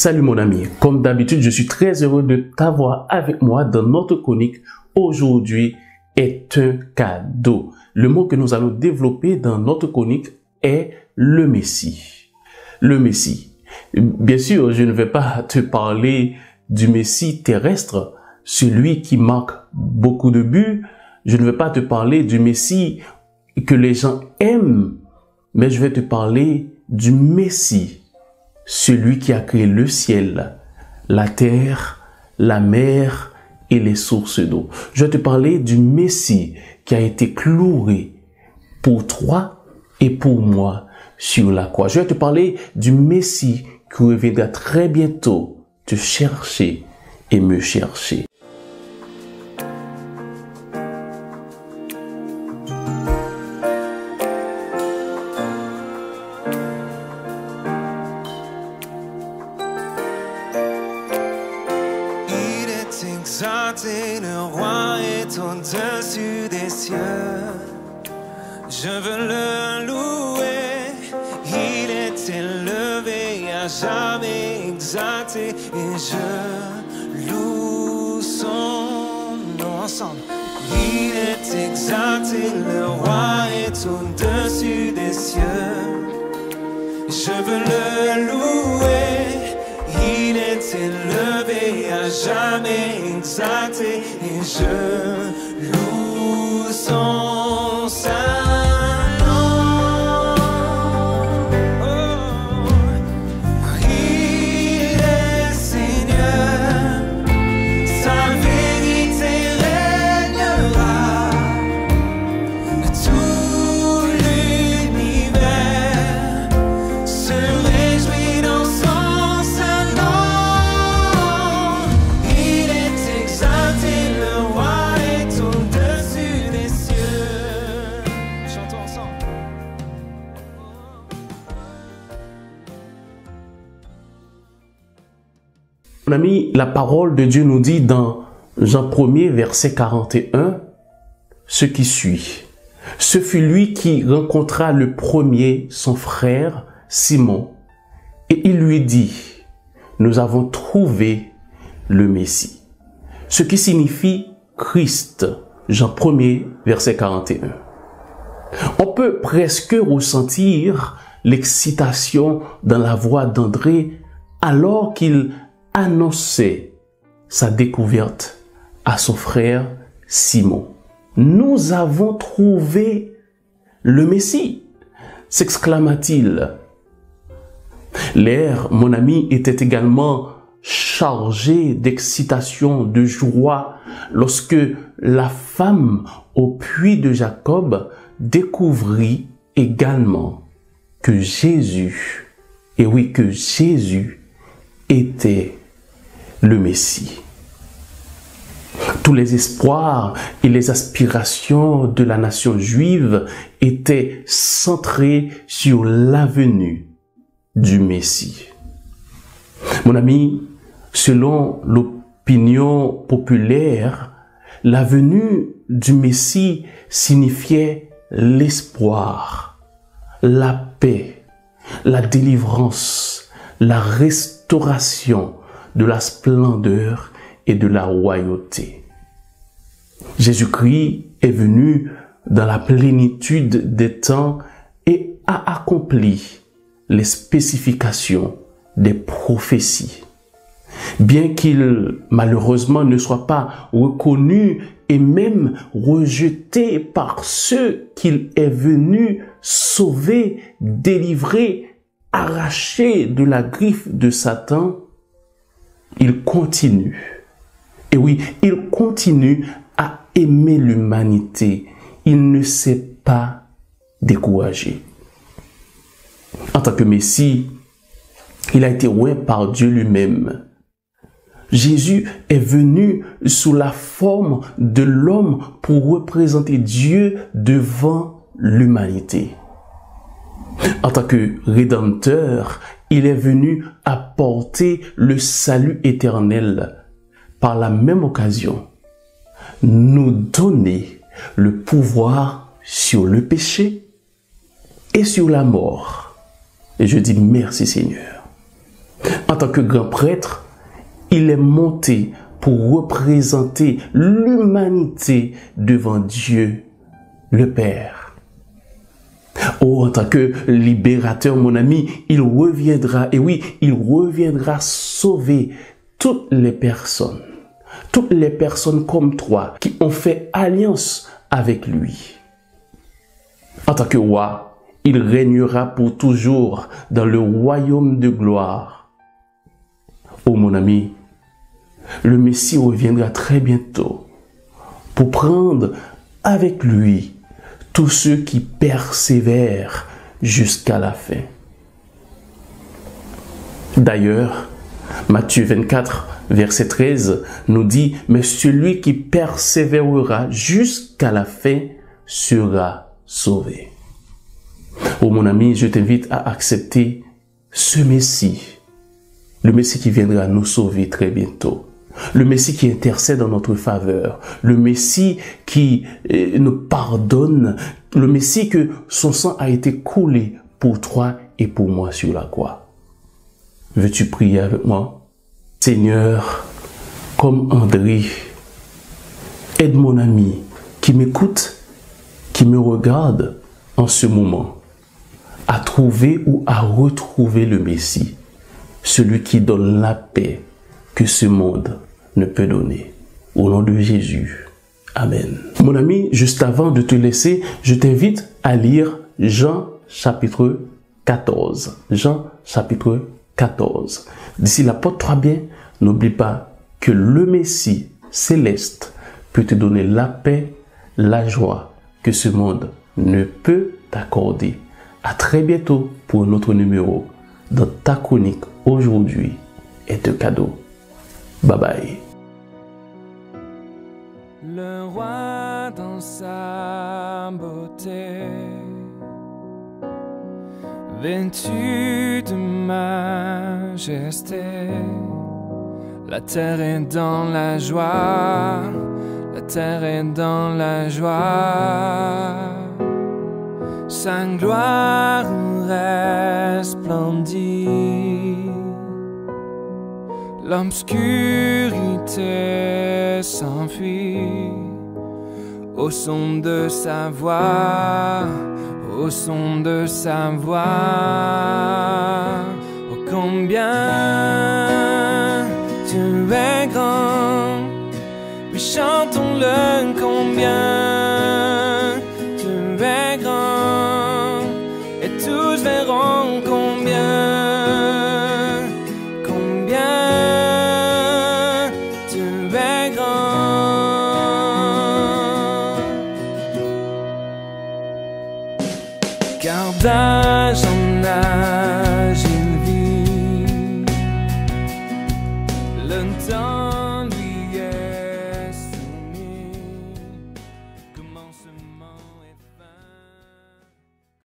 Salut mon ami, comme d'habitude, je suis très heureux de t'avoir avec moi dans notre chronique. Aujourd'hui est un cadeau. Le mot que nous allons développer dans notre chronique est le Messie. Le Messie. Bien sûr, je ne vais pas te parler du Messie terrestre, celui qui marque beaucoup de buts. Je ne vais pas te parler du Messie que les gens aiment, mais je vais te parler du Messie, celui qui a créé le ciel, la terre, la mer et les sources d'eau. Je vais te parler du Messie qui a été cloué pour toi et pour moi sur la croix. Je vais te parler du Messie qui reviendra très bientôt te chercher et me chercher. Exalté, le roi est au-dessus des cieux. Je veux le louer. Il est élevé, à jamais exalté. Et je loue son nom ensemble. Il est exalté, le roi est au-dessus des cieux. Je veux le louer. Il est élevé, à jamais exalté, et je loue son saint nom. Oh, il est Seigneur, sa vérité régnera. Tout l'univers se réjouit dans son saint nom. Il est exalté, le roi est au-dessus des cieux. Chantons ensemble. Mon ami, la parole de Dieu nous dit dans Jean 1er, verset 41, ce qui suit. Ce fut lui qui rencontra le premier son frère Simon, et il lui dit, nous avons trouvé le Messie. Ce qui signifie Christ. Jean 1er, verset 41. On peut presque ressentir l'excitation dans la voix d'André alors qu'il annonçait sa découverte à son frère Simon. Nous avons trouvé le Messie, s'exclama-t-il. L'air, mon ami, était également chargé d'excitation, de joie, lorsque la femme au puits de Jacob découvrit également que Jésus, et oui, que Jésus était le Messie. Tous les espoirs et les aspirations de la nation juive étaient centrés sur la venue du Messie. Mon ami, selon l'opinion populaire, la venue du Messie signifiait l'espoir, la paix, la délivrance, la restauration de la splendeur et de la royauté. Jésus-Christ est venu dans la plénitude des temps et a accompli les spécifications des prophéties. Bien qu'il malheureusement ne soit pas reconnu et même rejeté par ceux qu'il est venu sauver, délivrer, arracher de la griffe de Satan, il continue. Et oui, il continue à aimer l'humanité. Il ne s'est pas découragé. En tant que Messie, il a été oint par Dieu lui-même. Jésus est venu sous la forme de l'homme pour représenter Dieu devant l'humanité. En tant que Rédempteur, il est venu apporter le salut éternel. Par la même occasion, nous donner le pouvoir sur le péché et sur la mort. Et je dis merci Seigneur. En tant que grand prêtre, il est monté pour représenter l'humanité devant Dieu, le Père. Oh, en tant que libérateur, mon ami, il reviendra, et oui, il reviendra sauver toutes les personnes comme toi qui ont fait alliance avec lui. En tant que roi, il régnera pour toujours dans le royaume de gloire. Oh, mon ami, le Messie reviendra très bientôt pour prendre avec lui tous ceux qui persévèrent jusqu'à la fin. D'ailleurs, Matthieu 24, verset 13 nous dit « Mais celui qui persévérera jusqu'à la fin sera sauvé. » Oh mon ami, je t'invite à accepter ce Messie, le Messie qui viendra nous sauver très bientôt. Le Messie qui intercède en notre faveur, le Messie qui nous pardonne, le Messie que son sang a été coulé pour toi et pour moi sur la croix. Veux-tu prier avec moi? Seigneur, comme André, aide mon ami qui m'écoute, qui me regarde en ce moment, à trouver ou à retrouver le Messie, celui qui donne la paix que ce monde ne peut donner. Au nom de Jésus. Amen. Mon ami, juste avant de te laisser, je t'invite à lire Jean chapitre 14. Jean chapitre 14. D'ici là, porte-toi bien. N'oublie pas que le Messie céleste peut te donner la paix, la joie que ce monde ne peut t'accorder. À très bientôt pour un autre numéro dans ta chronique aujourd'hui est un cadeau. Bye bye. Le roi dans sa beauté, vêtu de majesté, la terre est dans la joie, la terre est dans la joie. Sa gloire resplendit, l'obscurité s'enfuit au son de sa voix, au son de sa voix. Oh combien tu es grand, oui chantons-le combien tu es grand, et tous verront combien tu es grand. Car d'âge en âge il vit, le temps